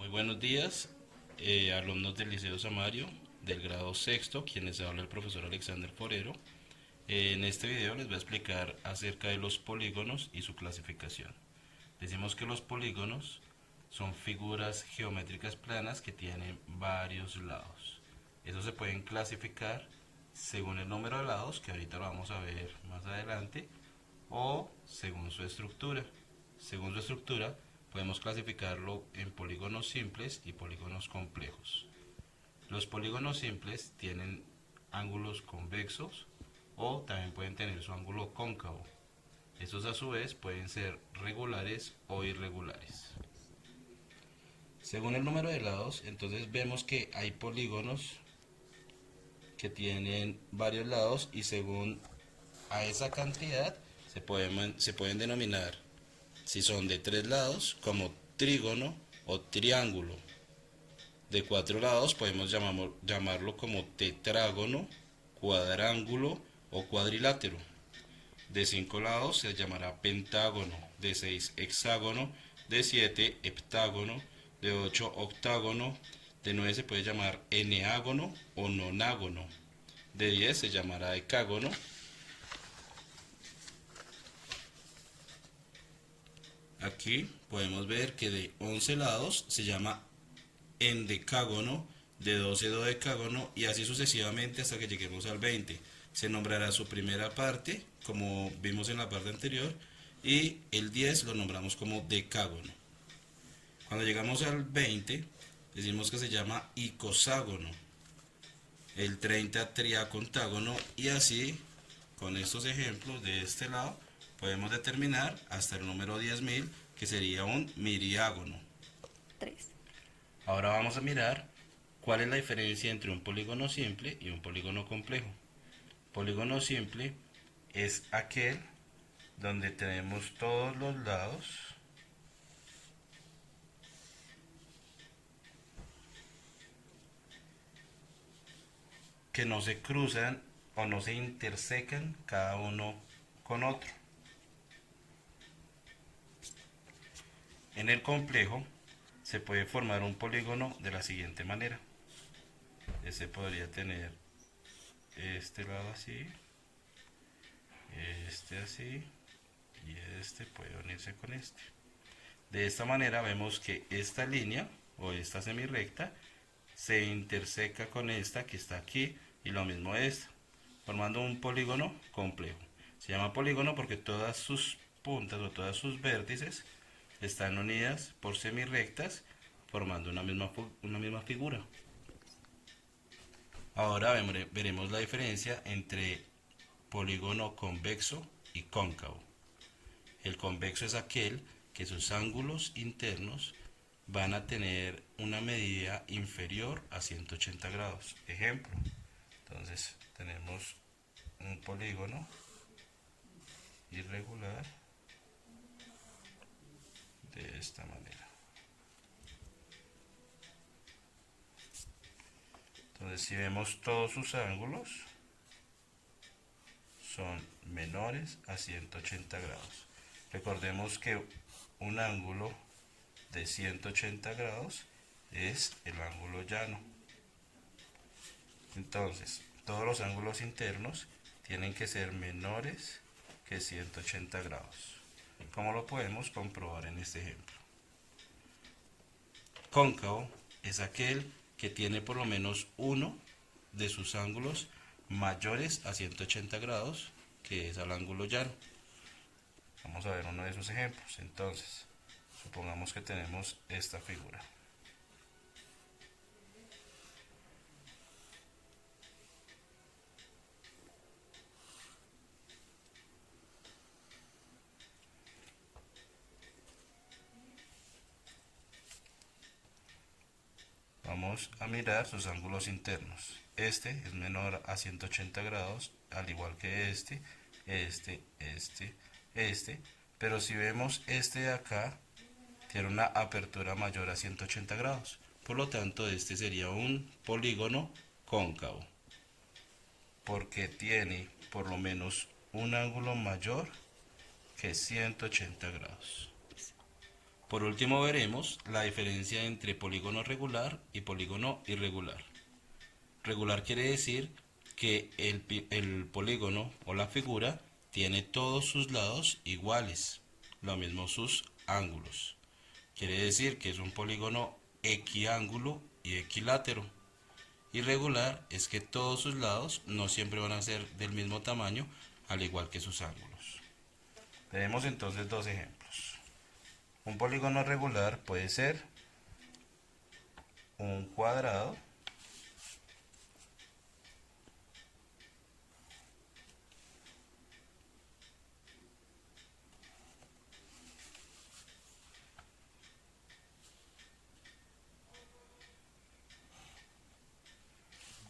Muy buenos días, alumnos del Liceo Samario, del grado sexto, quienes habla el profesor Alexander Forero. En este video les voy a explicar acerca de los polígonos y su clasificación. Decimos que los polígonos son figuras geométricas planas que tienen varios lados. Esos se pueden clasificar según el número de lados, que ahorita lo vamos a ver más adelante, o según su estructura. Según su estructura, podemos clasificarlo en polígonos simples y polígonos complejos. Los polígonos simples tienen ángulos convexos o también pueden tener su ángulo cóncavo. Estos a su vez pueden ser regulares o irregulares. Según el número de lados, entonces vemos que hay polígonos que tienen varios lados y según a esa cantidad se pueden denominar, si son de 3 lados, como trígono o triángulo. De 4 lados podemos llamarlo como tetrágono, cuadrángulo o cuadrilátero. De 5 lados se llamará pentágono, de 6 hexágono, de 7 heptágono, de 8 octágono, de 9 se puede llamar eneágono o nonágono, de 10 se llamará decágono. Aquí podemos ver que de 11 lados se llama endecágono, de 12 dodecágono y así sucesivamente hasta que lleguemos al 20. Se nombrará su primera parte, como vimos en la parte anterior, y el 10 lo nombramos como decágono. Cuando llegamos al 20, decimos que se llama icoságono, el 30 triacontágono y así, con estos ejemplos de este lado, podemos determinar hasta el número 10.000, que sería un miriágono. 3. Ahora vamos a mirar cuál es la diferencia entre un polígono simple y un polígono complejo. Polígono simple es aquel donde tenemos todos los lados que no se cruzan o no se intersecan cada uno con otro. En el complejo se puede formar un polígono de la siguiente manera. Este podría tener este lado así, este así y este puede unirse con este. De esta manera vemos que esta línea o esta semirrecta se interseca con esta que está aquí y lo mismo esta, formando un polígono complejo. Se llama polígono porque todas sus puntas o todas sus vértices están unidas por semirrectas formando una misma figura. Ahora veremos la diferencia entre polígono convexo y cóncavo. El convexo es aquel que sus ángulos internos van a tener una medida inferior a 180 grados. Ejemplo, entonces tenemos un polígono irregular de esta manera. Entonces si vemos todos sus ángulos son menores a 180 grados. Recordemos que un ángulo de 180 grados es el ángulo llano. Entonces, todos los ángulos internos tienen que ser menores que 180 grados. ¿Cómo lo podemos comprobar en este ejemplo? Cóncavo es aquel que tiene por lo menos uno de sus ángulos mayores a 180 grados, que es al ángulo llano. Vamos a ver uno de esos ejemplos. Entonces, supongamos que tenemos esta figura. Vamos a mirar sus ángulos internos. Este es menor a 180 grados, al igual que este. Pero si vemos este de acá, tiene una apertura mayor a 180 grados. Por lo tanto, este sería un polígono cóncavo, porque tiene por lo menos un ángulo mayor que 180 grados. Por último veremos la diferencia entre polígono regular y polígono irregular. Regular quiere decir que el polígono o la figura tiene todos sus lados iguales, lo mismo sus ángulos. Quiere decir que es un polígono equiángulo y equilátero. Irregular es que todos sus lados no siempre van a ser del mismo tamaño, al igual que sus ángulos. Tenemos entonces dos ejemplos. Un polígono regular puede ser un cuadrado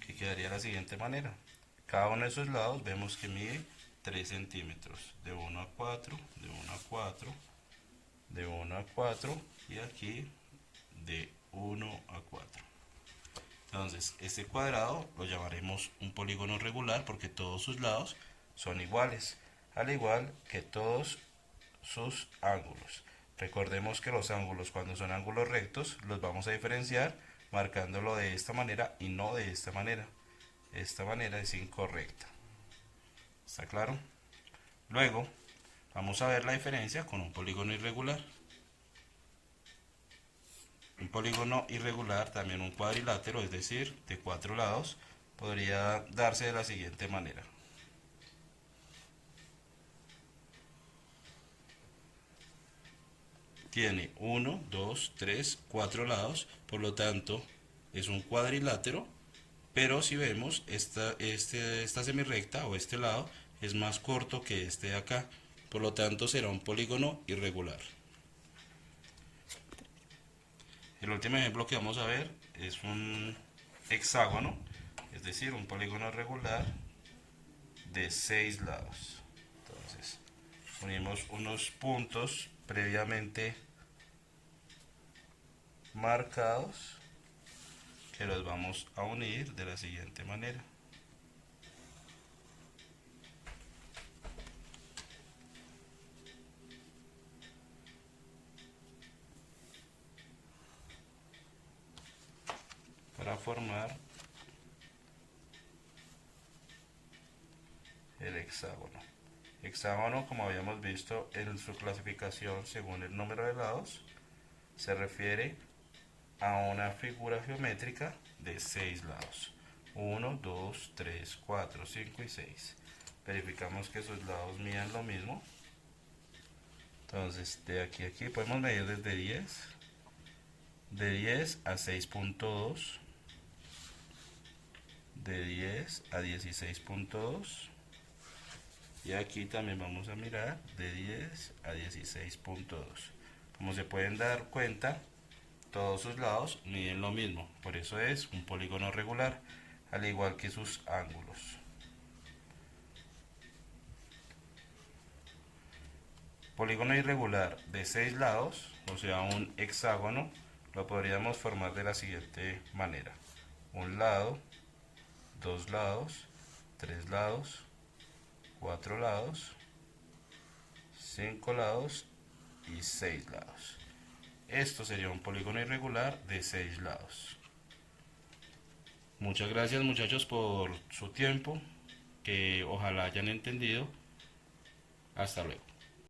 que quedaría de la siguiente manera. Cada uno de sus lados vemos que mide 3 centímetros, de 1 a 4, de 1 a 4, de 1 a 4 y aquí de 1 a 4. Entonces, este cuadrado lo llamaremos un polígono regular porque todos sus lados son iguales, al igual que todos sus ángulos. Recordemos que los ángulos, cuando son ángulos rectos, los vamos a diferenciar marcándolo de esta manera y no de esta manera. Esta manera es incorrecta. ¿Está claro? Luego, vamos a ver la diferencia con un polígono irregular. Un polígono irregular, también un cuadrilátero, es decir, de 4 lados, podría darse de la siguiente manera. Tiene 1, 2, 3, 4 lados, por lo tanto es un cuadrilátero, pero si vemos esta semirrecta o este lado es más corto que este de acá, por lo tanto será un polígono irregular. El último ejemplo que vamos a ver es un hexágono, es decir, un polígono regular de 6 lados. Entonces, unimos unos puntos previamente marcados que los vamos a unir de la siguiente manera. Para formar el hexágono. Hexágono, como habíamos visto en su clasificación según el número de lados, se refiere a una figura geométrica de 6 lados. 1, 2, 3, 4, 5 y 6. Verificamos que sus lados midan lo mismo. Entonces, de aquí a aquí podemos medir desde 10. De 10 a 6.2. De 10 a 16.2. Y aquí también vamos a mirar de 10 a 16.2. Como se pueden dar cuenta, todos sus lados miden lo mismo, por eso es un polígono regular, al igual que sus ángulos. Polígono irregular de 6 lados, o sea un hexágono, lo podríamos formar de la siguiente manera. Un lado, dos lados, tres lados, 4 lados, 5 lados y 6 lados. Esto sería un polígono irregular de 6 lados. Muchas gracias muchachos por su tiempo, que ojalá hayan entendido. Hasta luego.